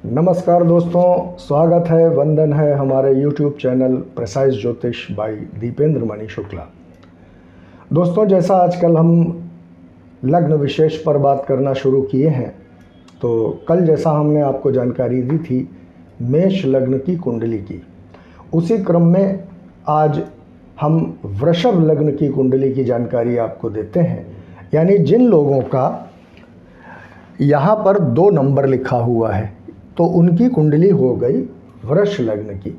नमस्कार दोस्तों, स्वागत है, वंदन है हमारे YouTube चैनल प्रिसाइज ज्योतिष बाय दीपेंद्र मणि शुक्ला। दोस्तों, जैसा आजकल हम लग्न विशेष पर बात करना शुरू किए हैं, तो कल जैसा हमने आपको जानकारी दी थी मेष लग्न की कुंडली की, उसी क्रम में आज हम वृषभ लग्न की कुंडली की जानकारी आपको देते हैं। यानी जिन लोगों का यहाँ पर 2 नंबर लिखा हुआ है तो उनकी कुंडली हो गई वृष लग्न की।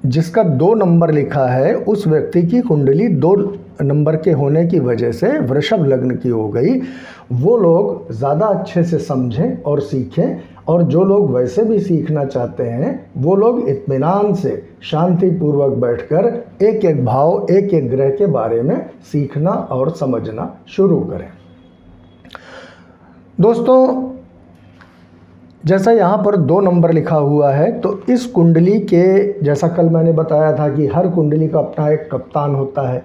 जिसका 2 नंबर लिखा है उस व्यक्ति की कुंडली 2 नंबर के होने की वजह से वृषभ लग्न की हो गई। वो लोग ज़्यादा अच्छे से समझें और सीखें, और जो लोग वैसे भी सीखना चाहते हैं वो लोग इत्मीनान से शांतिपूर्वक बैठकर एक एक भाव, एक एक ग्रह के बारे में सीखना और समझना शुरू करें। दोस्तों, जैसा यहाँ पर 2 नंबर लिखा हुआ है तो इस कुंडली के, जैसा कल मैंने बताया था कि हर कुंडली का अपना एक कप्तान होता है,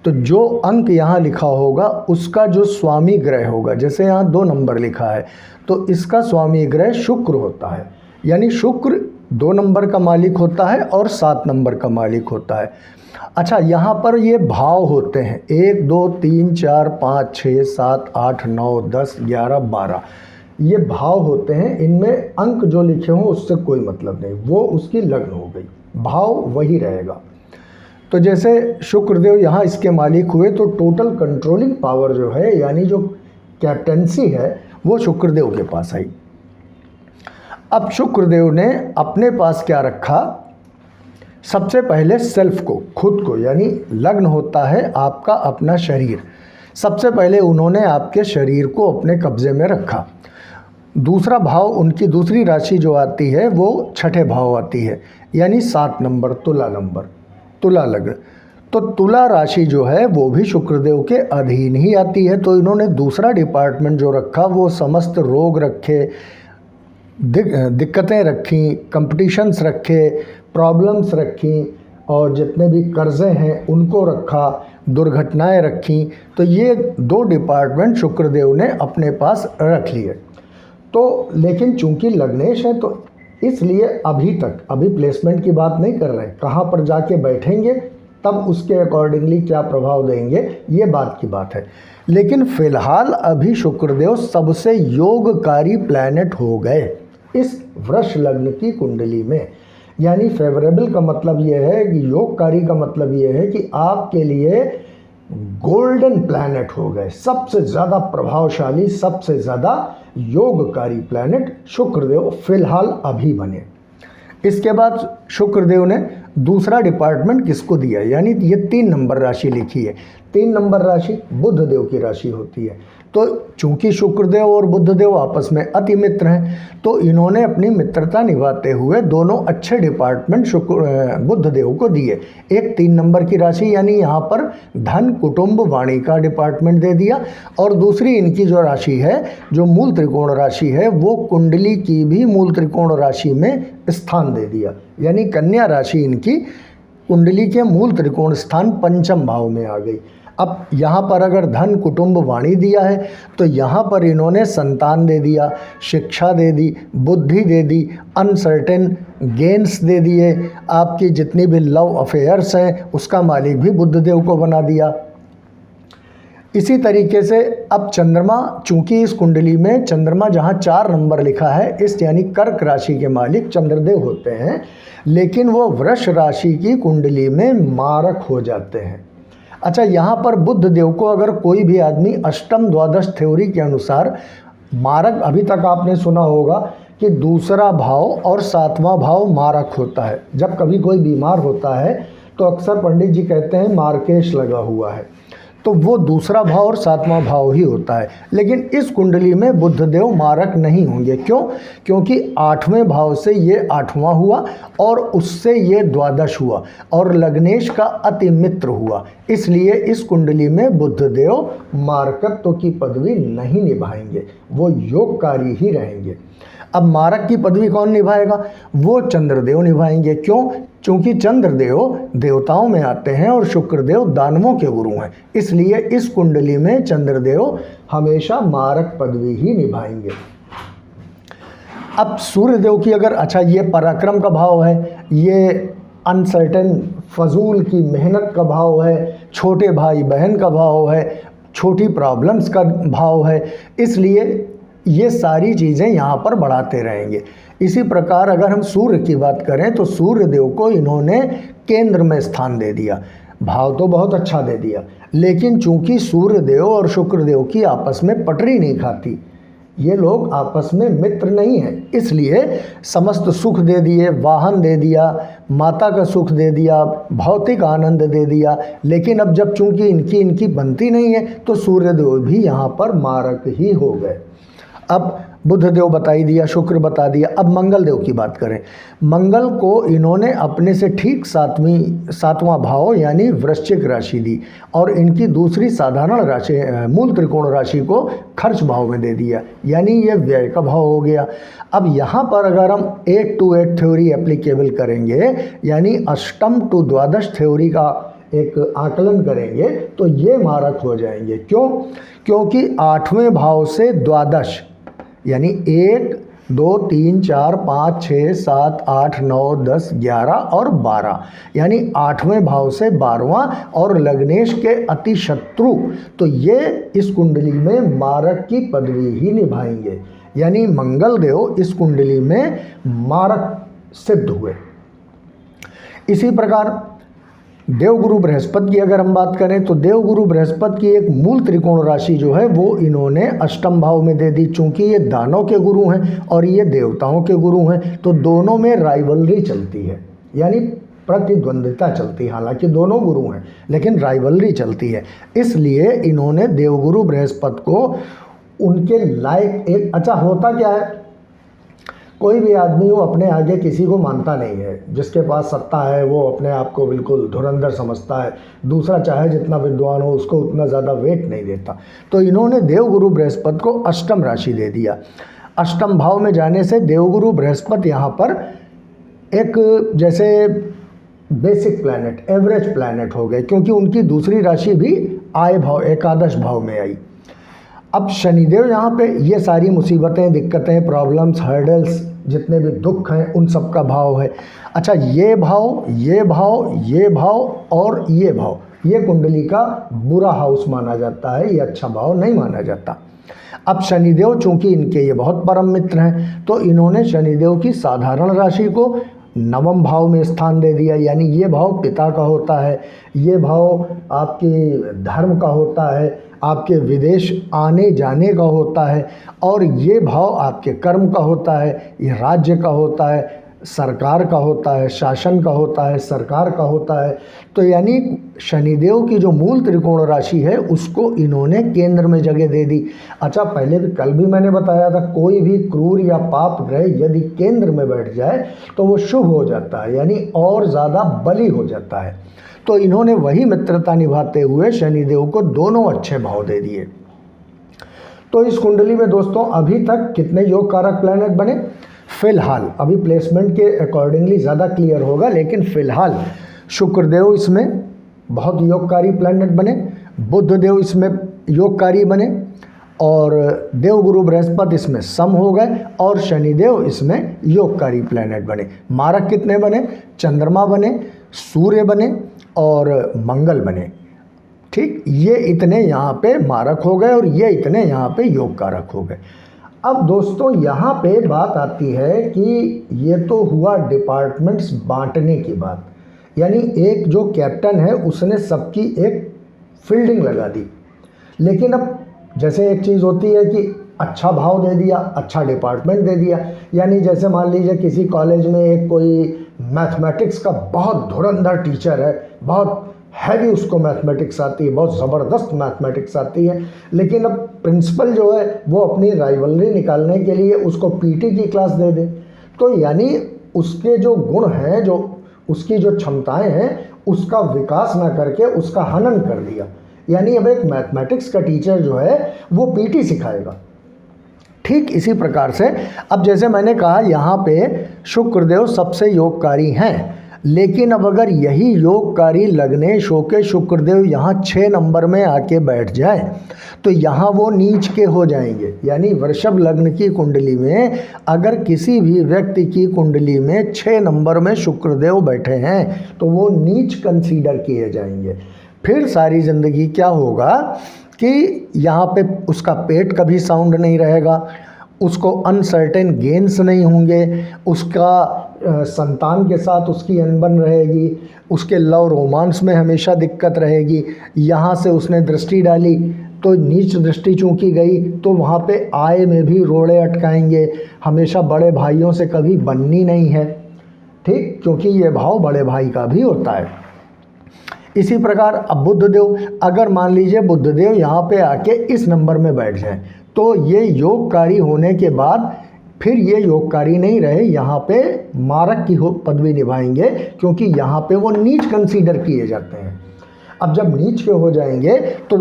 तो जो अंक यहाँ लिखा होगा उसका जो स्वामी ग्रह होगा, जैसे यहाँ 2 नंबर लिखा है तो इसका स्वामी ग्रह शुक्र होता है। यानी शुक्र 2 नंबर का मालिक होता है और 7 नंबर का मालिक होता है। अच्छा, यहाँ पर ये भाव होते हैं 1 2 3 4 5 6 7 8 9 10 11 12, ये भाव होते हैं। इनमें अंक जो लिखे हों उससे कोई मतलब नहीं, वो उसकी लग्न हो गई, भाव वही रहेगा। तो जैसे शुक्रदेव यहाँ इसके मालिक हुए तो टोटल कंट्रोलिंग पावर जो है, यानी जो कैप्टेंसी है, वो शुक्रदेव के पास आई। अब शुक्रदेव ने अपने पास क्या रखा, सबसे पहले सेल्फ को, खुद को, यानी लग्न होता है आपका अपना शरीर। सबसे पहले उन्होंने आपके शरीर को अपने कब्जे में रखा। दूसरा भाव, उनकी दूसरी राशि जो आती है वो 6ठे भाव आती है, यानी 7 नंबर, तुला नंबर, तुला लग्न। तो तुला राशि जो है वो भी शुक्रदेव के अधीन ही आती है। तो इन्होंने दूसरा डिपार्टमेंट जो रखा वो समस्त रोग रखे, दिक्कतें रखी, कंपटीशंस रखे, प्रॉब्लम्स रखी, और जितने भी कर्ज़े हैं उनको रखा, दुर्घटनाएं रखी। तो ये 2 डिपार्टमेंट शुक्रदेव ने अपने पास रख लिए। तो लेकिन चूंकि लग्नेश है तो इसलिए अभी प्लेसमेंट की बात नहीं कर रहे, कहाँ पर जाके बैठेंगे तब उसके अकॉर्डिंगली क्या प्रभाव देंगे, ये बात की बात है। लेकिन फिलहाल अभी शुक्रदेव सबसे योगकारी प्लैनेट हो गए इस वृष लग्न की कुंडली में। यानी फेवरेबल का मतलब ये है कि योगकारी का मतलब ये है कि आपके लिए गोल्डन प्लैनेट हो गए, सबसे ज़्यादा प्रभावशाली, सबसे ज़्यादा योगकारी प्लैनेट शुक्रदेव फिलहाल अभी बने। इसके बाद शुक्रदेव ने दूसरा डिपार्टमेंट किसको दिया, यानी ये 3 नंबर राशि लिखी है। 3 नंबर राशि बुध देव की राशि होती है। तो चूंकि शुक्रदेव और बुधदेव आपस में अति मित्र हैं, तो इन्होंने अपनी मित्रता निभाते हुए दोनों अच्छे डिपार्टमेंट बुधदेव को दिए। एक 3 नंबर की राशि, यानी यहाँ पर धन, कुटुंब, वाणी का डिपार्टमेंट दे दिया, और दूसरी इनकी जो राशि है, जो मूल त्रिकोण राशि है, वो कुंडली की भी मूल त्रिकोण राशि में स्थान दे दिया। यानी कन्या राशि इनकी कुंडली के मूल त्रिकोण स्थान 5म भाव में आ गई। अब यहाँ पर अगर धन, कुटुंब, वाणी दिया है तो यहाँ पर इन्होंने संतान दे दिया, शिक्षा दे दी, बुद्धि दे दी, अनसर्टेन गेन्स दे दिए, आपकी जितनी भी लव अफेयर्स हैं उसका मालिक भी बुधदेव को बना दिया। इसी तरीके से अब चंद्रमा, चूंकि इस कुंडली में चंद्रमा जहाँ 4 नंबर लिखा है, इस यानी कर्क राशि के मालिक चंद्रदेव होते हैं, लेकिन वो वृष राशि की कुंडली में मारक हो जाते हैं। अच्छा, यहाँ पर बुध देव को अगर कोई भी आदमी अष्टम द्वादश थ्योरी के अनुसार मारक, अभी तक आपने सुना होगा कि दूसरा भाव और 7वां भाव मारक होता है। जब कभी कोई बीमार होता है तो अक्सर पंडित जी कहते हैं मार्केश लगा हुआ है, तो वो दूसरा भाव और 7वां भाव ही होता है। लेकिन इस कुंडली में बुधदेव मारक नहीं होंगे। क्यों? क्योंकि 8वें भाव से ये 8वां हुआ और उससे ये द्वादश हुआ और लग्नेश का अति मित्र हुआ, इसलिए इस कुंडली में बुधदेव मारकत्व की पदवी नहीं निभाएंगे, वो योगकारी ही रहेंगे। अब मारक की पदवी कौन निभाएगा? वो चंद्रदेव निभाएंगे। क्यों? चूंकि चंद्रदेव देवताओं में आते हैं और शुक्रदेव दानवों के गुरु हैं, इसलिए इस कुंडली में चंद्रदेव हमेशा मारक पदवी ही निभाएंगे। अब सूर्यदेव की अगर, अच्छा ये पराक्रम का भाव है, ये अनसर्टेन फजूल की मेहनत का भाव है, छोटे भाई बहन का भाव है, छोटी प्रॉब्लम्स का भाव है, इसलिए ये सारी चीज़ें यहाँ पर बढ़ाते रहेंगे। इसी प्रकार अगर हम सूर्य की बात करें तो सूर्यदेव को इन्होंने केंद्र में स्थान दे दिया, भाव तो बहुत अच्छा दे दिया, लेकिन चूंकि सूर्यदेव और शुक्रदेव की आपस में पटरी नहीं खाती, ये लोग आपस में मित्र नहीं हैं, इसलिए समस्त सुख दे दिए, वाहन दे दिया, माता का सुख दे दिया, भौतिक आनंद दे दिया, लेकिन अब जब चूंकि इनकी बनती नहीं है तो सूर्यदेव भी यहाँ पर मारक ही हो गए। अब बुधदेव बता ही दिया, शुक्र बता दिया। अब मंगल देव की बात करें, मंगल को इन्होंने अपने से ठीक सातवां भाव यानी वृश्चिक राशि दी और इनकी दूसरी साधारण राशि मूल त्रिकोण राशि को खर्च भाव में दे दिया, यानी ये व्यय का भाव हो गया। अब यहाँ पर अगर हम 8 to 8 थ्योरी एप्लीकेबल करेंगे, यानी अष्टम टू द्वादश थ्योरी का एक आकलन करेंगे तो ये मारक हो जाएंगे। क्यों? क्योंकि 8वें भाव से द्वादश यानी 1 2 3 4 5 6 7 8 9 10 11 और 12 यानी 8वें भाव से 12वां और लग्नेश के अति शत्रु, तो ये इस कुंडली में मारक की पदवी ही निभाएंगे, यानी मंगल देव इस कुंडली में मारक सिद्ध हुए। इसी प्रकार देवगुरु बृहस्पति की अगर हम बात करें तो देवगुरु बृहस्पति की एक मूल त्रिकोण राशि जो है वो इन्होंने अष्टम भाव में दे दी। चूंकि ये दानों के गुरु हैं और ये देवताओं के गुरु हैं तो दोनों में राइवलरी चलती है, यानी प्रतिद्वंदिता चलती है। हालांकि दोनों गुरु हैं लेकिन राइवलरी चलती है, इसलिए इन्होंने देवगुरु बृहस्पति को उनके लायक एक, अच्छा होता क्या है, कोई भी आदमी वो अपने आगे किसी को मानता नहीं है, जिसके पास सत्ता है वो अपने आप को बिल्कुल धुरंधर समझता है, दूसरा चाहे जितना विद्वान हो उसको उतना ज़्यादा वेट नहीं देता। तो इन्होंने देवगुरु बृहस्पति को अष्टम राशि दे दिया। अष्टम भाव में जाने से देवगुरु बृहस्पति यहाँ पर एक जैसे बेसिक प्लैनेट, एवरेज प्लैनेट हो गए, क्योंकि उनकी दूसरी राशि भी आय भाव एकादश भाव में आई। अब शनिदेव यहाँ पे ये सारी मुसीबतें, दिक्कतें, प्रॉब्लम्स, हर्डल्स, जितने भी दुख हैं उन सब का भाव है। अच्छा ये भाव, ये भाव, ये भाव और ये भाव, ये कुंडली का बुरा हाउस माना जाता है, ये अच्छा भाव नहीं माना जाता। अब शनिदेव चूंकि इनके ये बहुत परम मित्र हैं तो इन्होंने शनिदेव की साधारण राशि को नवम भाव में स्थान दे दिया, यानी ये भाव पिता का होता है, ये भाव आपके धर्म का होता है, आपके विदेश आने जाने का होता है, और ये भाव आपके कर्म का होता है, ये राज्य का होता है, सरकार का होता है, शासन का होता है, सरकार का होता है। तो यानी शनिदेव की जो मूल त्रिकोण राशि है उसको इन्होंने केंद्र में जगह दे दी। अच्छा पहले भी, कल भी मैंने बताया था, कोई भी क्रूर या पाप ग्रह यदि केंद्र में बैठ जाए तो वो शुभ हो जाता है, यानी और ज़्यादा बली हो जाता है। तो इन्होंने वही मित्रता निभाते हुए शनिदेव को दोनों अच्छे भाव दे दिए। तो इस कुंडली में दोस्तों अभी तक कितने योग कारक प्लैनेट बने? फिलहाल, अभी प्लेसमेंट के अकॉर्डिंगली ज़्यादा क्लियर होगा, लेकिन फिलहाल शुक्रदेव इसमें बहुत योगकारी प्लैनेट बने, बुधदेव इसमें योगकारी बने, और देवगुरु बृहस्पति इसमें सम हो गए, और शनिदेव इसमें योगकारी प्लैनेट बने। मारक कितने बने? चंद्रमा बने, सूर्य बने और मंगल बने। ठीक, ये इतने यहाँ पे मारक हो गए और ये इतने यहाँ पे योग कारक हो गए। अब दोस्तों यहाँ पे बात आती है कि ये तो हुआ डिपार्टमेंट्स बांटने की बात, यानी एक जो कैप्टन है उसने सबकी एक फील्डिंग लगा दी। लेकिन अब जैसे एक चीज़ होती है कि अच्छा भाव दे दिया, अच्छा डिपार्टमेंट दे दिया, यानी जैसे मान लीजिए किसी कॉलेज में एक कोई मैथमेटिक्स का बहुत धुरंधर टीचर है, बहुत हैवी उसको मैथमेटिक्स आती है, बहुत ज़बरदस्त मैथमेटिक्स आती है, लेकिन अब प्रिंसिपल जो है वो अपनी राइवलरी निकालने के लिए उसको पीटी की क्लास दे दे, तो यानी उसके जो गुण हैं, जो उसकी जो क्षमताएं हैं, उसका विकास ना करके उसका हनन कर दिया। यानी अब एक मैथमेटिक्स का टीचर जो है वो पीटी सिखाएगा। ठीक इसी प्रकार से अब जैसे मैंने कहा यहाँ पे शुक्रदेव सबसे योगकारी हैं, लेकिन अब अगर यही योगकारी लग्नेश होके शुक्रदेव यहाँ 6 नंबर में आके बैठ जाए तो यहाँ वो नीच के हो जाएंगे। यानी वृषभ लग्न की कुंडली में अगर किसी भी व्यक्ति की कुंडली में 6 नंबर में शुक्रदेव बैठे हैं तो वो नीच कंसीडर किए जाएंगे। फिर सारी ज़िंदगी क्या होगा कि यहाँ पे उसका पेट कभी साउंड नहीं रहेगा, उसको अनसर्टेन गेन्स नहीं होंगे, उसका संतान के साथ उसकी अनबन रहेगी, उसके लव रोमांस में हमेशा दिक्कत रहेगी। यहाँ से उसने दृष्टि डाली तो नीच दृष्टि चूंकि गई तो वहाँ पे आय में भी रोड़े अटकाएंगे, हमेशा बड़े भाइयों से कभी बननी नहीं है, ठीक, क्योंकि ये भाव बड़े भाई का भी होता है। इसी प्रकार अब बुधदेव, अगर मान लीजिए बुधदेव यहाँ पे आके इस नंबर में बैठ जाए तो ये योगकारी होने के बाद फिर ये योगकारी नहीं रहे, यहाँ पे मारक की पदवी निभाएंगे, क्योंकि यहाँ पे वो नीच कंसीडर किए जाते हैं। अब जब नीच के हो जाएंगे तो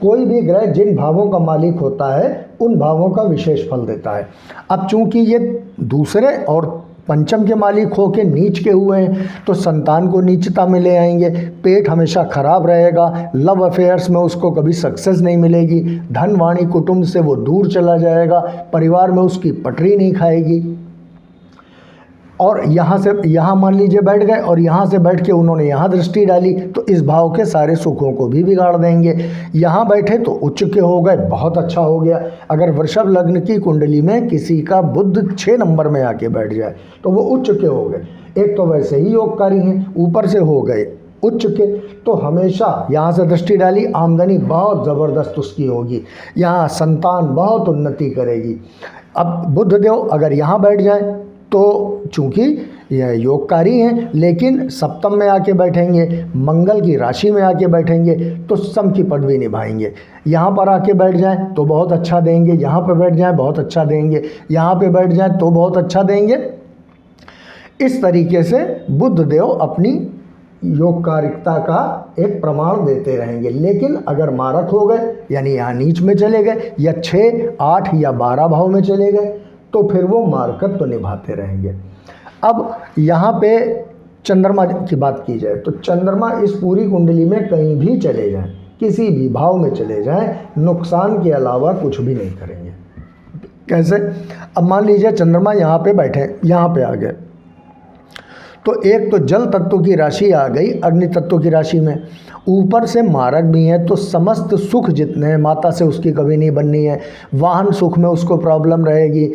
कोई भी ग्रह जिन भावों का मालिक होता है उन भावों का विशेष फल देता है। अब चूंकि ये दूसरे और पंचम के मालिक हो के नीच के हुए हैं तो संतान को नीचता में ले आएंगे, पेट हमेशा खराब रहेगा, लव अफेयर्स में उसको कभी सक्सेस नहीं मिलेगी, धन वाणी कुटुंब से वो दूर चला जाएगा, परिवार में उसकी पटरी नहीं खाएगी। और यहाँ से यहाँ मान लीजिए बैठ गए और यहाँ से बैठ के उन्होंने यहाँ दृष्टि डाली तो इस भाव के सारे सुखों को भी बिगाड़ देंगे। यहाँ बैठे तो उच्च के हो गए, बहुत अच्छा हो गया। अगर वृषभ लग्न की कुंडली में किसी का बुध 6 नंबर में आके बैठ जाए तो वो उच्च के हो गए। एक तो वैसे ही योगकारी हैं, ऊपर से हो गए उच्च के, तो हमेशा यहाँ से दृष्टि डाली, आमदनी बहुत ज़बरदस्त उसकी होगी, यहाँ संतान बहुत उन्नति करेगी। अब बुधदेव अगर यहाँ बैठ जाए तो चूंकि यह योगकारी हैं लेकिन सप्तम में आके बैठेंगे, मंगल की राशि में आके बैठेंगे तो सम की पदवी निभाएंगे। यहाँ पर आके बैठ जाएं तो बहुत अच्छा देंगे, यहाँ पर बैठ जाएं बहुत अच्छा देंगे, यहाँ पे बैठ जाएं तो बहुत अच्छा देंगे। इस तरीके से बुधदेव अपनी योगकारिकता का एक प्रमाण देते रहेंगे। लेकिन अगर मारक हो गए यानी यहाँ नीच में चले गए या 6, 8 या 12 भाव में चले गए तो फिर वो मार्कत तो निभाते रहेंगे। अब यहाँ पे चंद्रमा की बात की जाए तो चंद्रमा इस पूरी कुंडली में कहीं भी चले जाएं, किसी भी भाव में चले जाएं, नुकसान के अलावा कुछ भी नहीं करेंगे। कैसे? अब मान लीजिए चंद्रमा यहाँ पे बैठे, यहाँ पे आ गए तो एक तो जल तत्व की राशि आ गई अग्नि तत्व की राशि में, ऊपर से मारक भी है तो समस्त सुख जितने हैं माता से उसकी कभी नहीं बननी है, वाहन सुख में उसको प्रॉब्लम रहेगी,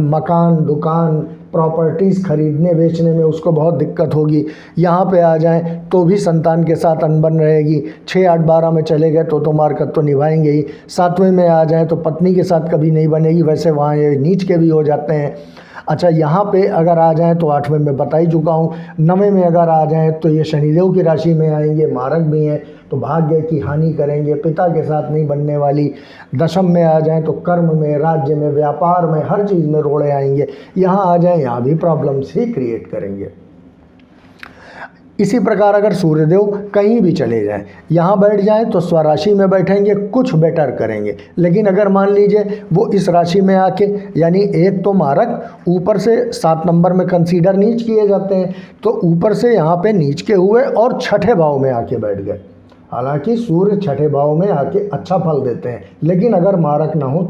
मकान दुकान प्रॉपर्टीज़ खरीदने बेचने में उसको बहुत दिक्कत होगी। यहाँ पे आ जाएं तो भी संतान के साथ अनबन रहेगी, 6, 8, 12 में चले गए तो मार्कत तो निभाएंगे ही, 7वें में आ जाएं तो पत्नी के साथ कभी नहीं बनेगी, वैसे वहाँ ये नीच के भी हो जाते हैं। अच्छा यहाँ पे अगर आ जाएं तो 8वें में बता ही चुका हूँ, 9वें में अगर आ जाएं तो ये शनिदेव की राशि में आएंगे, मारक भी हैं तो भाग्य की हानि करेंगे, पिता के साथ नहीं बनने वाली। 10म में आ जाएं तो कर्म में, राज्य में, व्यापार में, हर चीज़ में रोड़े आएंगे। यहाँ आ जाएं यहाँ भी प्रॉब्लम्स ही क्रिएट करेंगे। इसी प्रकार अगर सूर्यदेव कहीं भी चले जाएं, यहाँ बैठ जाएं तो स्वराशि में बैठेंगे, कुछ बेटर करेंगे। लेकिन अगर मान लीजिए वो इस राशि में आके, यानी एक तो मारक ऊपर से 7 नंबर में कंसीडर नीच किए जाते हैं, तो ऊपर से यहाँ पे नीच के हुए और 6ठे भाव में आके बैठ गए। हालांकि सूर्य 6ठे भाव में आके अच्छा फल देते हैं, लेकिन अगर मारक ना हो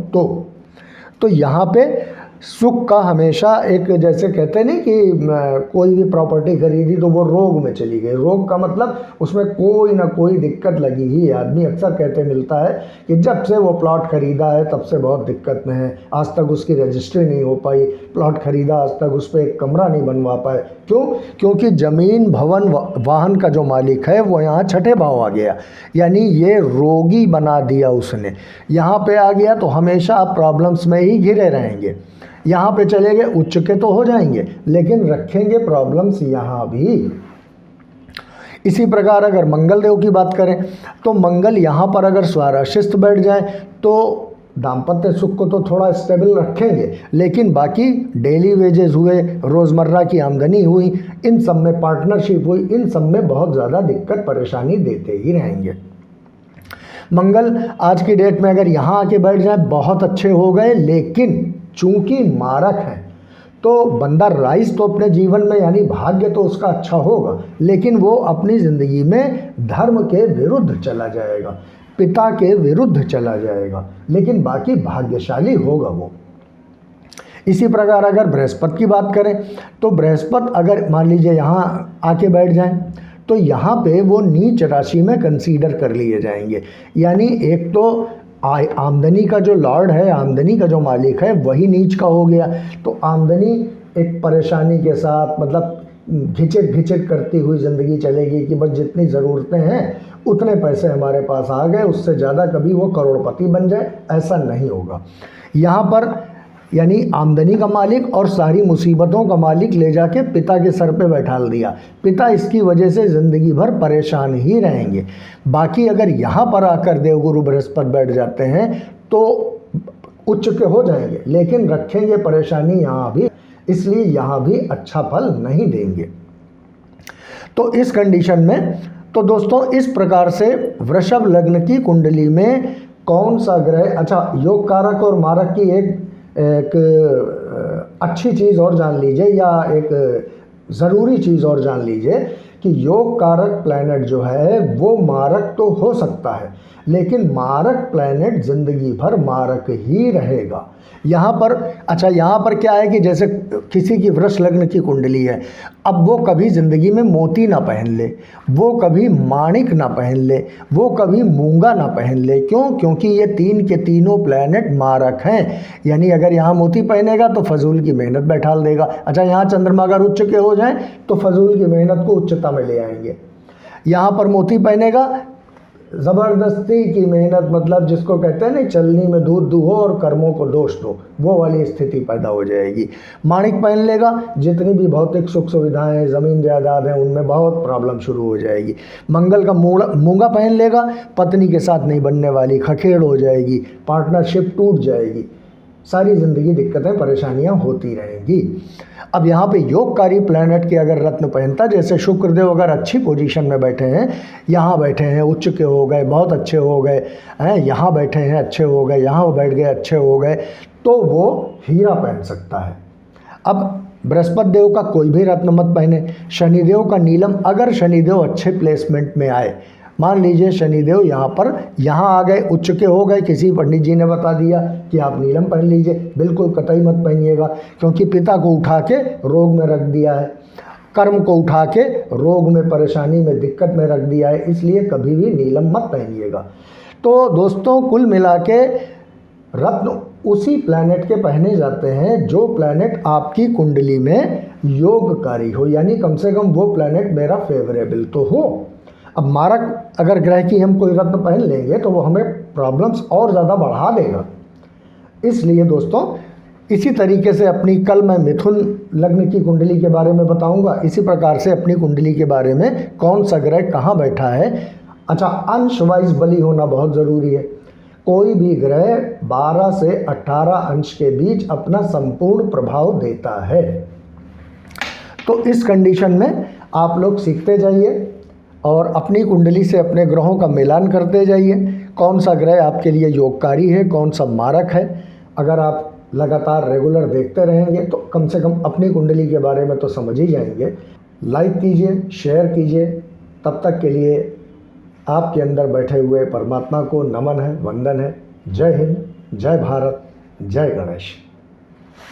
तो यहाँ पे सुख का हमेशा एक, जैसे कहते हैं नहीं कि कोई भी प्रॉपर्टी खरीदी तो वो रोग में चली गई। रोग का मतलब उसमें कोई ना कोई दिक्कत लगी ही। आदमी अक्सर कहते मिलता है कि जब से वो प्लॉट खरीदा है तब से बहुत दिक्कत में है, आज तक उसकी रजिस्ट्री नहीं हो पाई, प्लॉट खरीदा आज तक उस पर एक कमरा नहीं बनवा पाए। क्यों? क्योंकि ज़मीन भवन वाहन का जो मालिक है वो यहाँ 6ठे भाव आ गया, यानी ये रोगी बना दिया उसने। यहाँ पे आ गया तो हमेशा आप प्रॉब्लम्स में ही घिरे रहेंगे। यहाँ पे चले गए उच्च के तो हो जाएंगे, लेकिन रखेंगे प्रॉब्लम्स यहाँ भी। इसी प्रकार अगर मंगल देव की बात करें तो मंगल यहाँ पर अगर स्वाराशिष्ट बैठ जाए तो दाम्पत्य सुख को तो थोड़ा स्टेबल रखेंगे, लेकिन बाकी डेली वेजेस हुए, रोज़मर्रा की आमदनी हुई, इन सब में पार्टनरशिप हुई, इन सब में बहुत ज़्यादा दिक्कत परेशानी देते ही रहेंगे। मंगल आज की डेट में अगर यहाँ आके बैठ जाए बहुत अच्छे हो गए, लेकिन चूंकि मारक हैं तो बंदा राइज तो अपने जीवन में यानी भाग्य तो उसका अच्छा होगा, लेकिन वो अपनी ज़िंदगी में धर्म के विरुद्ध चला जाएगा, पिता के विरुद्ध चला जाएगा, लेकिन बाकी भाग्यशाली होगा वो। इसी प्रकार अगर बृहस्पति की बात करें तो बृहस्पति अगर मान लीजिए यहाँ आके बैठ जाएं तो यहाँ पे वो नीच राशि में कंसीडर कर लिए जाएंगे। यानी एक तो आमदनी का जो लॉर्ड है, आमदनी का जो मालिक है वही नीच का हो गया, तो आमदनी एक परेशानी के साथ मतलब घिचट घिचट करती हुई ज़िंदगी चलेगी कि बस जितनी ज़रूरतें हैं उतने पैसे हमारे पास आ गए, उससे ज़्यादा कभी वो करोड़पति बन जाए, ऐसा नहीं होगा। यहाँ पर यानी आमदनी का मालिक और सारी मुसीबतों का मालिक ले जाके पिता के सर पे बैठाल दिया, पिता इसकी वजह से ज़िंदगी भर परेशान ही रहेंगे। बाकी अगर यहाँ पर आकर देवगुरु बृहस्पति बैठ जाते हैं तो उच्च के हो जाएंगे, लेकिन रखेंगे परेशानी यहाँ भी, इसलिए यहाँ भी अच्छा फल नहीं देंगे। तो इस कंडीशन में तो दोस्तों इस प्रकार से वृषभ लग्न की कुंडली में कौन सा ग्रह, अच्छा योग कारक और मारक की एक अच्छी चीज़ और जान लीजिए, या एक ज़रूरी चीज़ और जान लीजिए कि योग कारक प्लैनेट जो है वो मारक तो हो सकता है, लेकिन मारक प्लैनेट ज़िंदगी भर मारक ही रहेगा। यहाँ पर अच्छा यहाँ पर क्या है कि जैसे किसी की वृष लग्न की कुंडली है, अब वो कभी ज़िंदगी में मोती ना पहन ले, वो कभी माणिक ना पहन ले, वो कभी मूंगा ना पहन ले। क्यों? क्योंकि ये तीन के तीनों प्लैनेट मारक हैं। यानी अगर यहाँ मोती पहनेगा तो फजूल की मेहनत बैठाल देगा। अच्छा यहाँ चंद्रमा अगर उच्च के हो जाए तो फजूल की मेहनत को उच्चता में ले आएंगे। यहाँ पर मोती पहनेगा, ज़बरदस्ती की मेहनत, मतलब जिसको कहते हैं नहीं चलनी में दूध दुहो और कर्मों को दोष दो, वो वाली स्थिति पैदा हो जाएगी। माणिक पहन लेगा, जितनी भी भौतिक सुख सुविधाएं ज़मीन जायदाद हैं उनमें बहुत प्रॉब्लम शुरू हो जाएगी। मंगल का मूंगा पहन लेगा, पत्नी के साथ नहीं बनने वाली, खखेड़ हो जाएगी, पार्टनरशिप टूट जाएगी, सारी ज़िंदगी दिक्कतें परेशानियां होती रहेंगी। अब यहाँ पे योगकारी प्लैनेट के अगर रत्न पहनता, जैसे शुक्रदेव अगर अच्छी पोजीशन में बैठे हैं, यहाँ बैठे हैं उच्च के हो गए, बहुत अच्छे हो गए हैं, यहाँ बैठे हैं अच्छे हो गए, यहाँ बैठ गए अच्छे हो गए, तो वो हीरा पहन सकता है। अब बृहस्पति देव का कोई भी रत्न मत पहने, शनिदेव का नीलम, अगर शनिदेव अच्छे प्लेसमेंट में आए, मान लीजिए शनिदेव यहाँ आ गए, उच्च के हो गए, किसी पंडित जी ने बता दिया कि आप नीलम पहन लीजिए, बिल्कुल कतई मत पहनिएगा, क्योंकि पिता को उठा के रोग में रख दिया है, कर्म को उठा के रोग में, परेशानी में, दिक्कत में रख दिया है, इसलिए कभी भी नीलम मत पहनिएगा। तो दोस्तों कुल मिला के रत्न उसी प्लैनेट के पहने जाते हैं जो प्लैनेट आपकी कुंडली में योगकारी हो, यानी कम से कम वो प्लैनेट मेरा फेवरेबल तो हो। अब मारक अगर ग्रह की हम कोई रत्न पहन लेंगे तो वो हमें प्रॉब्लम्स और ज़्यादा बढ़ा देगा। इसलिए दोस्तों इसी तरीके से अपनी, कल मैं मिथुन लग्न की कुंडली के बारे में बताऊंगा, इसी प्रकार से अपनी कुंडली के बारे में कौन सा ग्रह कहाँ बैठा है। अच्छा अंश वाइज बली होना बहुत ज़रूरी है। कोई भी ग्रह 12 से 18 अंश के बीच अपना संपूर्ण प्रभाव देता है। तो इस कंडीशन में आप लोग सीखते जाइए और अपनी कुंडली से अपने ग्रहों का मिलान करते जाइए, कौन सा ग्रह आपके लिए योगकारी है, कौन सा मारक है। अगर आप लगातार रेगुलर देखते रहेंगे तो कम से कम अपनी कुंडली के बारे में तो समझ ही जाएंगे। लाइक कीजिए, शेयर कीजिए। तब तक के लिए आपके अंदर बैठे हुए परमात्मा को नमन है, वंदन है। जय हिंद, जय भारत, जय गणेश।